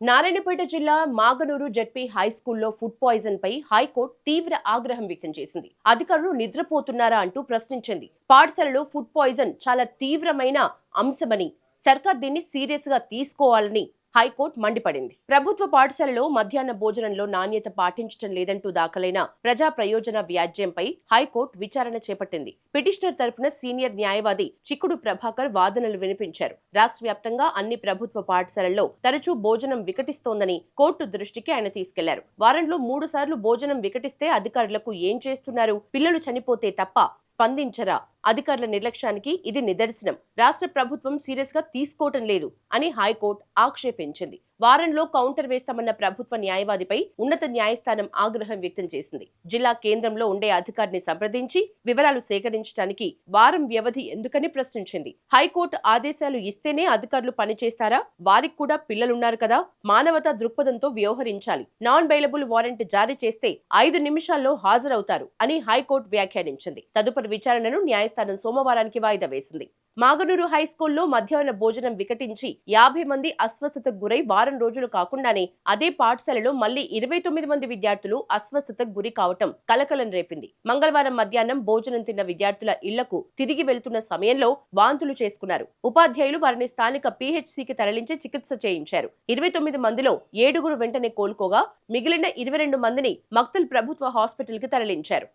నారాయణపేట జిల్లా Maganur ZP హైస్కూల్లో food poison పై high court తీవ్ర ఆగ్రహం వ్యక్తం చేసింది. అధికారులు నిద్రపోతున్నారా అంటూ ప్రశ్నించింది. పాఠశాలలో ఫుడ్ పాయిజన్ చాలా తీవ్రమైన అంశమని, సర్కార్ దీన్ని సీరియస్ గా తీసుకోవాలని హైకోర్టు మండిపడింది. ప్రభుత్వ పాఠశాలలో మధ్యాహ్న భోజనంలో నాణ్యత పాటించడం లేదంటూ దాఖలైన ప్రజా ప్రయోజన వ్యాజ్యంపై హైకోర్టు విచారణ చేపట్టింది. పిటిషనర్ తరపున సీనియర్ న్యాయవాది చిక్కుడు ప్రభాకర్ వాదనలు వినిపించారు. రాష్ట్ర వ్యాప్తంగా అన్ని ప్రభుత్వ పాఠశాలల్లో తరచూ భోజనం వికటిస్తోందని కోర్టు దృష్టికి ఆయన తీసుకెళ్లారు. వారంలో 3 సార్లు భోజనం వికటిస్తే అధికారులకు ఏం చేస్తున్నారు? పిల్లలు చనిపోతే తప్ప స్పందించరా? అధికారుల నిర్లక్ష్యానికి ఇది నిదర్శనం. రాష్ట్ర ప్రభుత్వం సీరియస్ గా తీసుకోవటం లేదు అని హైకోర్టు ఆక్షేపించింది. వారంలో కౌంటర్ వేస్తామన్న ప్రభుత్వ న్యాయవాదిపై ఉన్నత న్యాయస్థానం ఆగ్రహం వ్యక్తం చేసింది. జిల్లా కేంద్రంలో ఉండే అధికారిని సంప్రదించి వివరాలు సేకరించడానికి వారం వ్యవధి ఎందుకని ప్రశ్నించింది. హైకోర్టు ఆదేశాలు ఇస్తేనే అధికారులు పనిచేస్తారా? వారికి కూడా పిల్లలున్నారు కదా. మానవతా దృక్పథంతో వ్యవహరించాలి. నాన్ బెయిలబుల్ వారెంట్ జారీ చేస్తే 5 నిమిషాల్లో హాజరవుతారు అని హైకోర్టు వ్యాఖ్యానించింది. తదుపరి విచారణను న్యాయస్థానం సోమవారానికి వాయిదా వేసింది. మాగనూరు హైస్కూల్లో మధ్యాహ్న భోజనం వికటించి 50 మంది అస్వస్థతకు గురై వారం రోజులు కాకుండానే అదే పాఠశాలలో మళ్లీ 29 మంది విద్యార్థులు అస్వస్థతకు గురి కావటం కలకలం రేపింది. మంగళవారం మధ్యాహ్నం భోజనం తిన్న విద్యార్థుల ఇళ్లకు తిరిగి వెళ్తున్న సమయంలో వాంతులు చేసుకున్నారు. ఉపాధ్యాయులు వారిని స్థానిక పీహెచ్సీకి తరలించి చికిత్స చేయించారు. 29 మందిలో 7 వెంటనే కోలుకోగా మిగిలిన 22 మందిని మక్తల్ ప్రభుత్వ హాస్పిటల్ కి తరలించారు.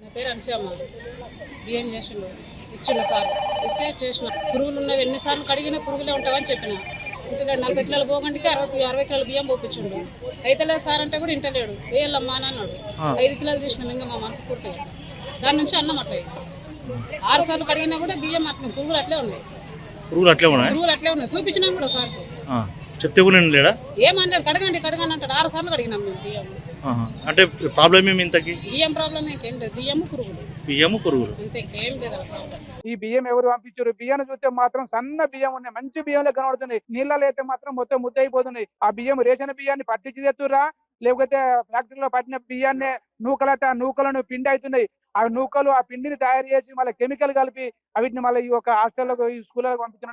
నా పేరు అనుసమ్మ. బియ్యం చేసిండు ఇచ్చిండు సార్. ఇస్తే చేసిన పురుగులు ఉన్నవి ఎన్నిసార్లు కడిగిన పురుగులే ఉంటావని చెప్పిన. ఇంటికి 40 కిలోల పోగండికి 60 కిలోల బియ్యం పోపించిండు. అయితలేదు సార్ అంటే కూడా ఇంటలేడు. వేయాలమ్మా అని అన్నాడు. 5 కిలోలు తీసినాం. ఇంకా మా మనసు కుట్టే దాని నుంచి అన్నం అట్లా 6 సార్లు కడిగినా కూడా బియ్యం అట్లా పురుగులు అట్లే ఉన్నాయి. పురుగులు అట్లే ఉన్నాయి. చూపించినాం కూడా సార్ చెప్తే కూడా లేడా? ఏమంటాడు? కడగండి అంటాడు. 6 సార్లు కడిగినాం మేము బియ్యం. అంటే ప్రాబ్లం ఏమి ఇంతకి? బియ్యం ప్రాబ్లం ఇంకేం లేదు. బియ్యము పురుగులు ఇంకేం లేదు. ఈ బియ్యం ఎవరు పంపించారు? బియ్యాన్ని చూస్తే మాత్రం సన్న బియ్యం ఉన్నాయి. మంచి బియ్యంలో కనబడుతున్నాయి. నీళ్ళలో అయితే మాత్రం మొత్తం ముద్ద అయిపోతున్నాయి. ఆ బియ్యం రేషన్ బియ్యాన్ని పట్టించి తెస్తురా, లేకపోతే ఫ్యాక్టరీలో పట్టిన బియ్యాన్ని నూకలను పిండి అవుతున్నాయి. ఆ నూకలు ఆ పిండిని తయారు చేసి మళ్ళీ కెమికల్ కలిపి వీటిని మళ్ళీ ఈ యొక్క హాస్టల్లో ఈ స్కూళ్ళకు పంపించిన